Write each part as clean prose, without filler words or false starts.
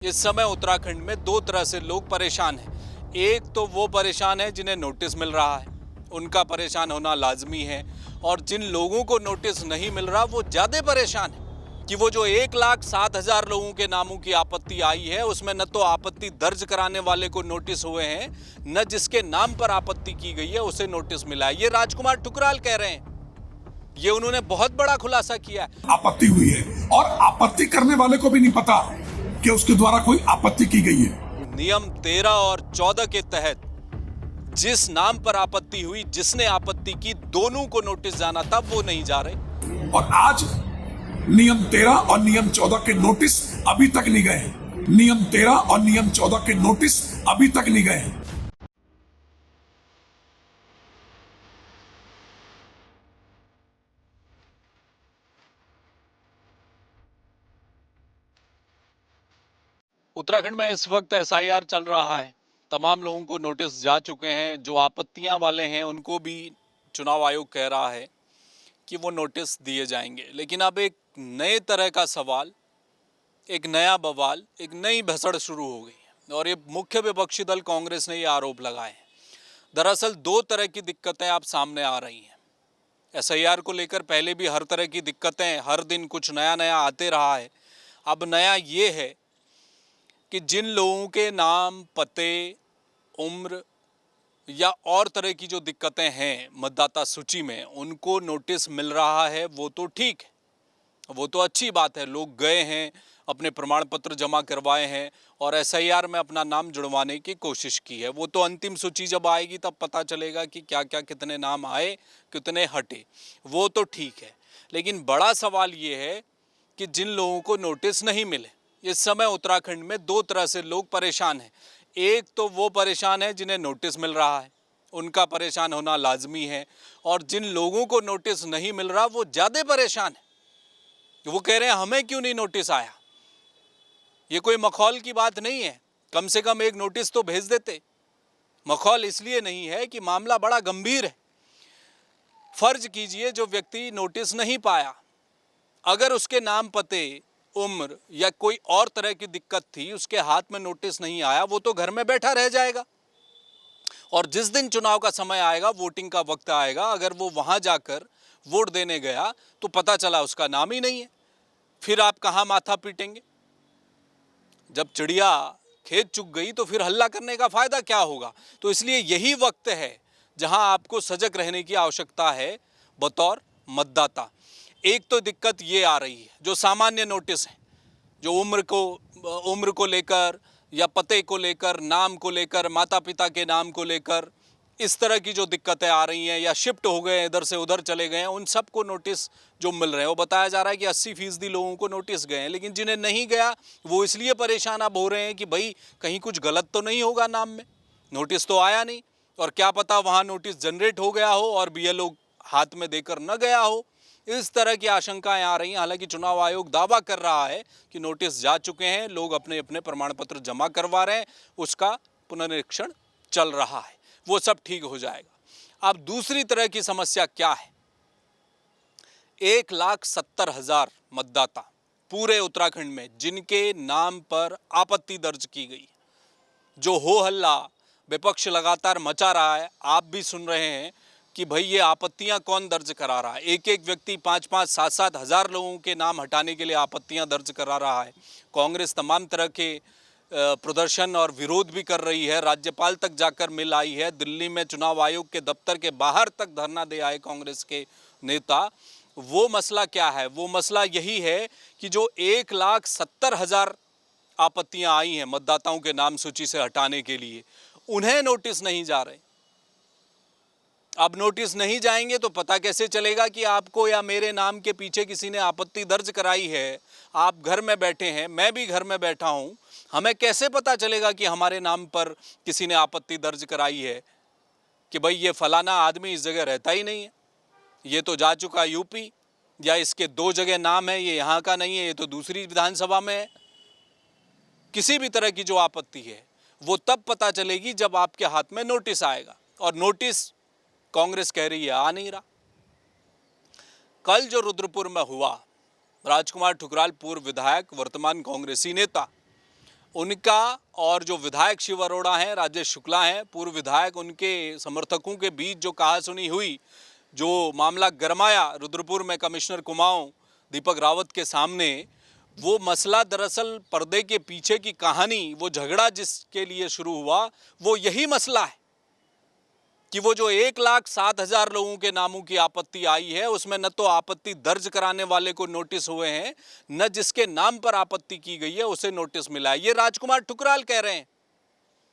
इस समय उत्तराखंड में दो तरह से लोग परेशान हैं। एक तो वो परेशान है जिन्हें नोटिस मिल रहा है, उनका परेशान होना लाजमी है। और जिन लोगों को नोटिस नहीं मिल रहा वो ज़्यादा परेशान है कि वो जो 1,07,000 लोगों के नामों की आपत्ति आई है उसमें न तो आपत्ति दर्ज कराने वाले को नोटिस हुए हैं, न जिसके नाम पर आपत्ति की गई है उसे नोटिस मिला है। ये राजकुमार ठुकराल कह रहे हैं, ये उन्होंने बहुत बड़ा खुलासा किया है। आपत्ति हुई है और आपत्ति करने वाले को भी नहीं पता कि उसके द्वारा कोई आपत्ति की गई है। नियम 13 और 14 के तहत जिस नाम पर आपत्ति हुई, जिसने आपत्ति की, दोनों को नोटिस जाना था, वो नहीं जा रहे। और आज नियम 13 और नियम 14 के नोटिस अभी तक नहीं गए हैं। नियम 13 और नियम 14 के नोटिस अभी तक नहीं गए हैं। उत्तराखंड में इस वक्त एसआईआर चल रहा है। तमाम लोगों को नोटिस जा चुके हैं। जो आपत्तियां वाले हैं उनको भी चुनाव आयोग कह रहा है कि वो नोटिस दिए जाएंगे। लेकिन अब एक नए तरह का सवाल, एक नया बवाल, एक नई भसड़ शुरू हो गई है और ये मुख्य विपक्षी दल कांग्रेस ने ये आरोप लगाए हैं। दरअसल दो तरह की दिक्कतें आप सामने आ रही हैं। एसआईआर को लेकर पहले भी हर तरह की दिक्कतें, हर दिन कुछ नया नया आते रहा है। अब नया ये है कि जिन लोगों के नाम, पते, उम्र या और तरह की जो दिक्कतें हैं मतदाता सूची में, उनको नोटिस मिल रहा है, वो तो ठीक है, वो तो अच्छी बात है। लोग गए हैं, अपने प्रमाण पत्र जमा करवाए हैं और एसआईआर में अपना नाम जुड़वाने की कोशिश की है। वो तो अंतिम सूची जब आएगी तब पता चलेगा कि क्या क्या कितने नाम आए, कितने हटे, वो तो ठीक है। लेकिन बड़ा सवाल ये है कि जिन लोगों को नोटिस नहीं मिले, इस समय उत्तराखंड में दो तरह से लोग परेशान हैं। एक तो वो परेशान है जिन्हें नोटिस मिल रहा है, उनका परेशान होना लाजमी है। और जिन लोगों को नोटिस नहीं मिल रहा वो ज़्यादा परेशान है। वो कह रहे हैं हमें क्यों नहीं नोटिस आया। ये कोई मखौल की बात नहीं है, कम से कम एक नोटिस तो भेज देते। मखौल इसलिए नहीं है कि मामला बड़ा गंभीर है। फर्ज कीजिए जो व्यक्ति नोटिस नहीं पाया, अगर उसके नाम, पते, उम्र या कोई और तरह की दिक्कत थी, उसके हाथ में नोटिस नहीं आया, वो तो घर में बैठा रह जाएगा। और जिस दिन चुनाव का समय आएगा, वोटिंग का वक्त आएगा, अगर वो वहां जाकर वोट देने गया तो पता चला उसका नाम ही नहीं है, फिर आप कहां माथा पीटेंगे। जब चिड़िया खेत चुग गई तो फिर हल्ला करने का फायदा क्या होगा। तो इसलिए यही वक्त है जहां आपको सजग रहने की आवश्यकता है बतौर मतदाता। एक तो दिक्कत ये आ रही है, जो सामान्य नोटिस है, जो उम्र को लेकर या पते को लेकर, नाम को लेकर, माता पिता के नाम को लेकर, इस तरह की जो दिक्कतें आ रही हैं, या शिफ्ट हो गए, इधर से उधर चले गए हैं, उन सबको नोटिस जो मिल रहे हैं, वो बताया जा रहा है कि 80% लोगों को नोटिस गए हैं। लेकिन जिन्हें नहीं गया वो इसलिए परेशान अब हो रहे हैं कि भाई कहीं कुछ गलत तो नहीं होगा नाम में, नोटिस तो आया नहीं, और क्या पता वहाँ नोटिस जनरेट हो गया हो और बीएलओ हाथ में देकर न गया हो। इस तरह की आशंकाएं आ रही हैं। हालांकि चुनाव आयोग दावा कर रहा है कि नोटिस जा चुके हैं, लोग अपने अपने प्रमाण पत्र जमा करवा रहे हैं, उसका पुनरीक्षण चल रहा है, वो सब ठीक हो जाएगा। अब दूसरी तरह की समस्या क्या है। 1,70,000 मतदाता पूरे उत्तराखंड में जिनके नाम पर आपत्ति दर्ज की गई, जो हो हल्ला विपक्ष लगातार मचा रहा है, आप भी सुन रहे हैं कि भाई ये आपत्तियां कौन दर्ज करा रहा है। एक एक व्यक्ति 5-5, 7-7 हज़ार लोगों के नाम हटाने के लिए आपत्तियां दर्ज करा रहा है। कांग्रेस तमाम तरह के प्रदर्शन और विरोध भी कर रही है, राज्यपाल तक जाकर मिल आई है, दिल्ली में चुनाव आयोग के दफ्तर के बाहर तक धरना दे आए कांग्रेस के नेता। वो मसला क्या है? वो मसला यही है कि जो 1,70,000 आपत्तियां आई हैं मतदाताओं के नाम सूची से हटाने के लिए, उन्हें नोटिस नहीं जा रहे। अब नोटिस नहीं जाएंगे तो पता कैसे चलेगा कि आपको या मेरे नाम के पीछे किसी ने आपत्ति दर्ज कराई है। आप घर में बैठे हैं, मैं भी घर में बैठा हूं, हमें कैसे पता चलेगा कि हमारे नाम पर किसी ने आपत्ति दर्ज कराई है कि भाई ये फलाना आदमी इस जगह रहता ही नहीं है, ये तो जा चुका यूपी, या इसके 2 जगह नाम है, ये यहाँ का नहीं है, ये तो दूसरी विधानसभा में है। किसी भी तरह की जो आपत्ति है वो तब पता चलेगी जब आपके हाथ में नोटिस आएगा, और नोटिस कांग्रेस कह रही है आ नहीं रहा। कल जो रुद्रपुर में हुआ, राजकुमार ठुकराल पूर्व विधायक, वर्तमान कांग्रेसी नेता, उनका और जो विधायक शिव अरोड़ा हैं, राजेश शुक्ला हैं, पूर्व विधायक, उनके समर्थकों के बीच जो कहासुनी हुई, जो मामला गरमाया रुद्रपुर में कमिश्नर कुमाऊं दीपक रावत के सामने, वो मसला दरअसल पर्दे के पीछे की कहानी, वो झगड़ा जिसके लिए शुरू हुआ, वो यही मसला है कि वो जो 1,07,000 लोगों के नामों की आपत्ति आई है, उसमें न तो आपत्ति दर्ज कराने वाले को नोटिस हुए हैं, न जिसके नाम पर आपत्ति की गई है उसे नोटिस मिला है। ये राजकुमार ठुकराल कह रहे हैं,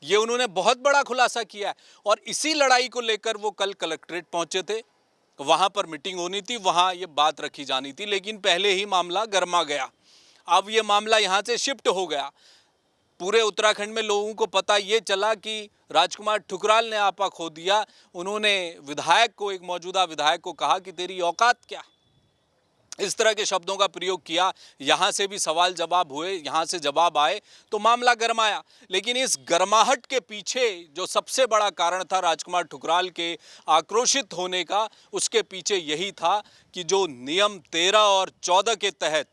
ये उन्होंने बहुत बड़ा खुलासा किया है। और इसी लड़ाई को लेकर वो कल कलेक्ट्रेट पहुंचे थे, वहां पर मीटिंग होनी थी, वहां ये बात रखी जानी थी, लेकिन पहले ही मामला गरमा गया। अब ये मामला यहां से शिफ्ट हो गया। पूरे उत्तराखंड में लोगों को पता ये चला कि राजकुमार ठुकराल ने आपा खो दिया। उन्होंने विधायक को, एक मौजूदा विधायक को कहा कि तेरी औकात क्या, इस तरह के शब्दों का प्रयोग किया। यहाँ से भी सवाल जवाब हुए, यहाँ से जवाब आए, तो मामला गरमाया। लेकिन इस गरमाहट के पीछे जो सबसे बड़ा कारण था राजकुमार ठुकराल के आक्रोशित होने का, उसके पीछे यही था कि जो नियम 13 और 14 के तहत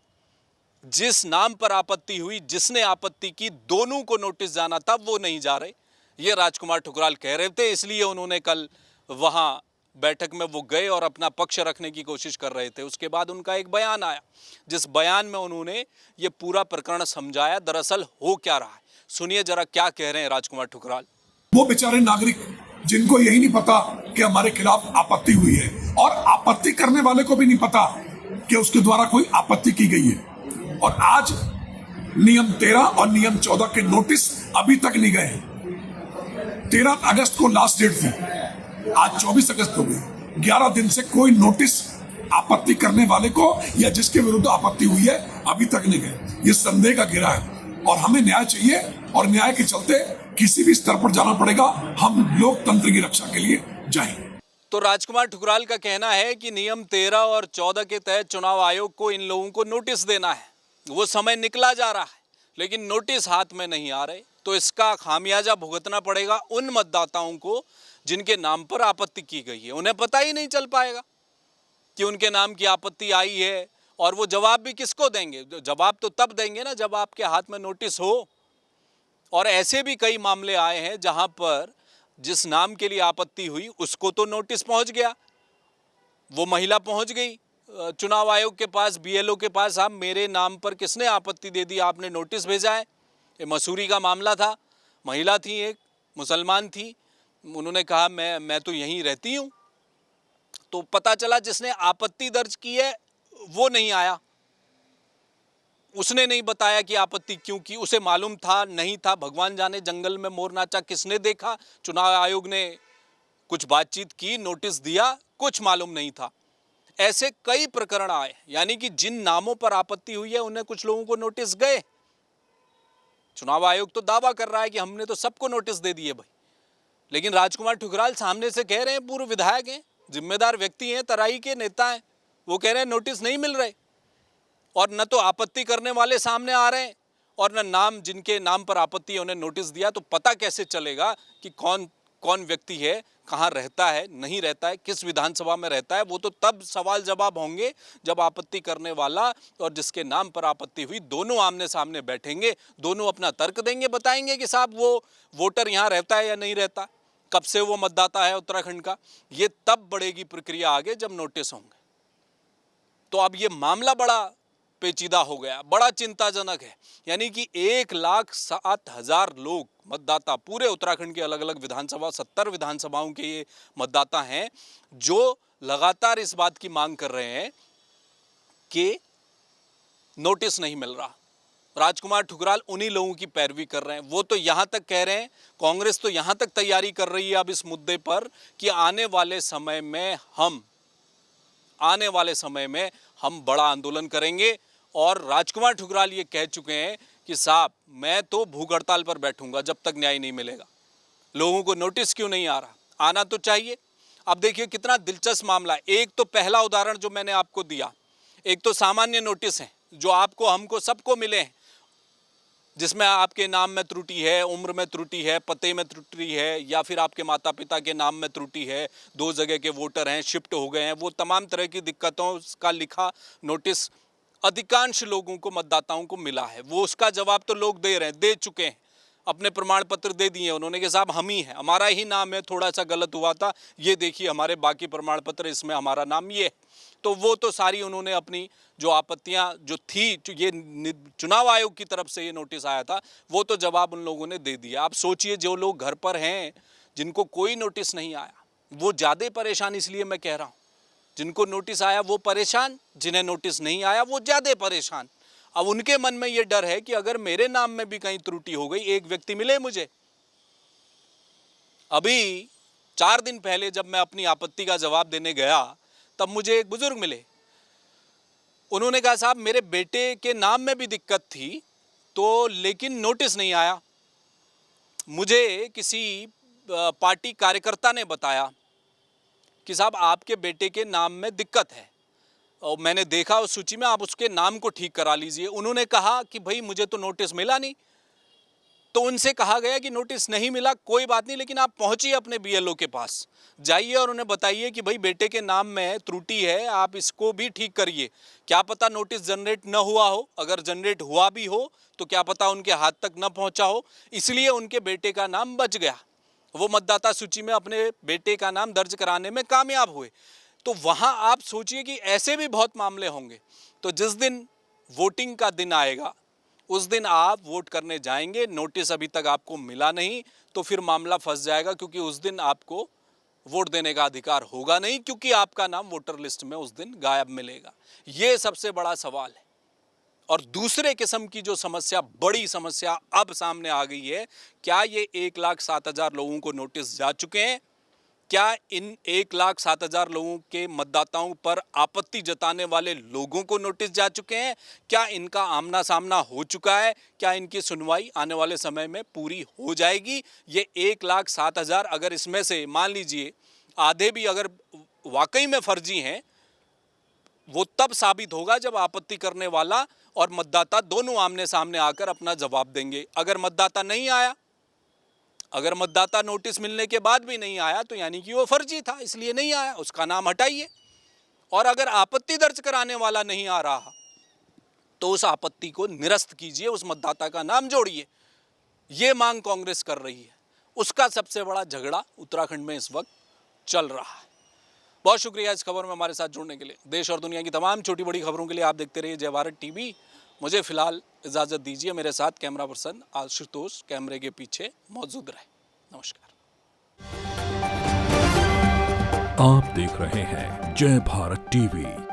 जिस नाम पर आपत्ति हुई, जिसने आपत्ति की, दोनों को नोटिस जाना था, वो नहीं जा रहे, ये राजकुमार ठुकराल कह रहे थे। इसलिए उन्होंने कल वहां बैठक में वो गए और अपना पक्ष रखने की कोशिश कर रहे थे। उसके बाद उनका एक बयान आया, जिस बयान में उन्होंने ये पूरा प्रकरण समझाया, दरअसल हो क्या रहा है। सुनिए जरा क्या कह रहे हैं राजकुमार ठुकराल। वो बेचारे नागरिक जिनको यही नहीं पता कि हमारे खिलाफ आपत्ति हुई है, और आपत्ति करने वाले को भी नहीं पता कि उसके द्वारा कोई आपत्ति की गई है, और आज नियम 13 और नियम 14 के नोटिस अभी तक नहीं गए। 13 अगस्त को लास्ट डेट थी, आज 24 अगस्त हो गई। 11 दिन से कोई नोटिस आपत्ति करने वाले को या जिसके विरुद्ध आपत्ति हुई है अभी तक नहीं गए। ये संदेह का घेरा है और हमें न्याय चाहिए, और न्याय के चलते किसी भी स्तर पर जाना पड़ेगा। हम लोकतंत्र की रक्षा के लिए जाएंगे। तो राजकुमार ठुकराल का कहना है कि नियम 13 और 14 के तहत चुनाव आयोग को इन लोगों को नोटिस देना है। वो समय निकला जा रहा है, लेकिन नोटिस हाथ में नहीं आ रहे, तो इसका खामियाजा भुगतना पड़ेगा उन मतदाताओं को जिनके नाम पर आपत्ति की गई है। उन्हें पता ही नहीं चल पाएगा कि उनके नाम की आपत्ति आई है, और वो जवाब भी किसको देंगे? जवाब तो तब देंगे ना जब आपके हाथ में नोटिस हो। और ऐसे भी कई मामले आए हैं जहां पर जिस नाम के लिए आपत्ति हुई उसको तो नोटिस पहुंच गया, वो महिला पहुंच गई चुनाव आयोग के पास, बीएलओ के पास, साहब मेरे नाम पर किसने आपत्ति दे दी, आपने नोटिस भेजा है। ये मसूरी का मामला था, महिला थी, एक मुसलमान थी, उन्होंने कहा मैं तो यहीं रहती हूँ। तो पता चला जिसने आपत्ति दर्ज की है वो नहीं आया, उसने नहीं बताया कि आपत्ति क्यों की, उसे मालूम था नहीं था, भगवान जाने जंगल में मोर नाचा किसने देखा। चुनाव आयोग ने कुछ बातचीत की, नोटिस दिया, कुछ मालूम नहीं था। ऐसे कई प्रकरण आए, यानी कि जिन नामों पर आपत्ति हुई है उन्हें कुछ लोगों को नोटिस गए। चुनाव आयोग तो दावा कर रहा है कि हमने तो सबको नोटिस दे दिए भाई, लेकिन राजकुमार ठुकराल सामने से कह रहे हैं, पूर्व विधायक हैं, जिम्मेदार व्यक्ति हैं, तराई के नेता हैं, वो कह रहे हैं नोटिस नहीं मिल रहे, और न तो आपत्ति करने वाले सामने आ रहे हैं और न नाम जिनके नाम पर आपत्ति है उन्हें नोटिस दिया। तो पता कैसे चलेगा कि कौन कौन व्यक्ति है, कहाँ रहता है, नहीं रहता है, किस विधानसभा में रहता है? वो तो तब सवाल जवाब होंगे जब आपत्ति करने वाला और जिसके नाम पर आपत्ति हुई दोनों आमने सामने बैठेंगे, दोनों अपना तर्क देंगे, बताएंगे कि साहब वो वोटर यहाँ रहता है या नहीं रहता, कब से वो मतदाता है उत्तराखंड का। ये तब बढ़ेगी प्रक्रिया आगे जब नोटिस होंगे। तो अब ये मामला बड़ा पेचीदा हो गया, बड़ा चिंताजनक है। यानी कि 1,07,000 लोग मतदाता, पूरे उत्तराखंड के अलग अलग विधानसभा, 70 विधानसभाओं के ये मतदाता हैं जो लगातार इस बात की मांग कर रहे हैं कि नोटिस नहीं मिल रहा। राजकुमार ठुकराल उन्हीं लोगों की पैरवी कर रहे हैं। वो तो यहाँ तक कह रहे हैं, कांग्रेस तो यहाँ तक तैयारी कर रही है अब इस मुद्दे पर कि आने वाले समय में हम बड़ा आंदोलन करेंगे। और राजकुमार ठुकराल ये कह चुके हैं कि साहब मैं तो भूख हड़ताल पर बैठूंगा जब तक न्याय नहीं मिलेगा। लोगों को नोटिस क्यों नहीं आ रहा? आना तो चाहिए। अब देखिए कितना दिलचस्प मामला है। एक तो पहला उदाहरण जो मैंने आपको दिया, एक तो सामान्य नोटिस है जो आपको, हमको, सबको मिले हैं, जिसमें आपके नाम में त्रुटि है, उम्र में त्रुटि है, पते में त्रुटि है, या फिर आपके माता पिता के नाम में त्रुटि है, 2 जगह के वोटर हैं, शिफ्ट हो गए हैं, वो तमाम तरह की दिक्कतों का लिखा नोटिस अधिकांश लोगों को, मतदाताओं को मिला है। वो उसका जवाब तो लोग दे रहे हैं, दे चुके हैं, अपने प्रमाण पत्र दे दिए उन्होंने कि साहब हम ही हैं, हमारा ही नाम है, थोड़ा सा गलत हुआ था, ये देखिए हमारे बाकी प्रमाण पत्र, इसमें हमारा नाम ये है। तो वो तो सारी उन्होंने अपनी जो आपत्तियां जो थी, ये चुनाव आयोग की तरफ से ये नोटिस आया था, वो तो जवाब उन लोगों ने दे दिया। आप सोचिए जो लोग घर पर हैं, जिनको कोई नोटिस नहीं आया, वो ज़्यादा परेशान, इसलिए मैं कह रहा हूँ। जिनको नोटिस आया वो परेशान, जिन्हें नोटिस नहीं आया वो ज़्यादा परेशान। अब उनके मन में ये डर है कि अगर मेरे नाम में भी कहीं त्रुटि हो गई, एक व्यक्ति मिले मुझे। अभी 4 दिन पहले जब मैं अपनी आपत्ति का जवाब देने गया, तब मुझे एक बुजुर्ग मिले। उन्होंने कहा साहब मेरे बेटे के नाम में भी दिक्कत थी, तो लेकिन नोटिस नहीं आया। मुझे किसी पार्टी कार्यकर्ता ने बताया कि साहब आपके बेटे के नाम में दिक्कत है, और मैंने देखा उस सूची में, आप उसके नाम को ठीक करा लीजिए। उन्होंने कहा कि भाई मुझे तो नोटिस मिला नहीं। तो उनसे कहा गया कि नोटिस नहीं मिला, कोई बात नहीं, लेकिन आप पहुंचिए अपने बीएलओ के पास, जाइए और उन्हें बताइए कि भाई बेटे के नाम में त्रुटि है, आप इसको भी ठीक करिए। क्या पता नोटिस जनरेट न हुआ हो, अगर जनरेट हुआ भी हो तो क्या पता उनके हाथ तक न पहुंचा हो, इसलिए उनके बेटे का नाम बच गया। वो मतदाता सूची में अपने बेटे का नाम दर्ज कराने में कामयाब हुए। तो वहां आप सोचिए कि ऐसे भी बहुत मामले होंगे। तो जिस दिन वोटिंग का दिन आएगा, उस दिन आप वोट करने जाएंगे, नोटिस अभी तक आपको मिला नहीं, तो फिर मामला फंस जाएगा, क्योंकि उस दिन आपको वोट देने का अधिकार होगा नहीं, क्योंकि आपका नाम वोटर लिस्ट में उस दिन गायब मिलेगा। ये सबसे बड़ा सवाल है। और दूसरे किस्म की जो समस्या, बड़ी समस्या अब सामने आ गई है, क्या ये 1,07,000 लोगों को नोटिस जा चुके हैं? क्या इन 1,07,000 लोगों के मतदाताओं पर आपत्ति जताने वाले लोगों को नोटिस जा चुके हैं? क्या इनका आमना सामना हो चुका है? क्या इनकी सुनवाई आने वाले समय में पूरी हो जाएगी? ये 1,07,000, अगर इसमें से मान लीजिए आधे भी अगर वाकई में फर्जी हैं, वो तब साबित होगा जब आपत्ति करने वाला और मतदाता दोनों आमने सामने आकर अपना जवाब देंगे। अगर मतदाता नहीं आया, अगर मतदाता नोटिस मिलने के बाद भी नहीं आया, तो यानी कि वो फर्जी था, इसलिए नहीं आया, उसका नाम हटाइए। और अगर आपत्ति दर्ज कराने वाला नहीं आ रहा, तो उस आपत्ति को निरस्त कीजिए, उस मतदाता का नाम जोड़िए। ये मांग कांग्रेस कर रही है। उसका सबसे बड़ा झगड़ा उत्तराखंड में इस वक्त चल रहा है। बहुत शुक्रिया इस खबर में हमारे साथ जुड़ने के लिए। देश और दुनिया की तमाम छोटी बड़ी खबरों के लिए आप देखते रहिए जय भारत टीवी। मुझे फिलहाल इजाज़त दीजिए, मेरे साथ कैमरा पर्सन आशुतोष कैमरे के पीछे मौजूद रहे। नमस्कार। आप देख रहे हैं जय भारत टीवी।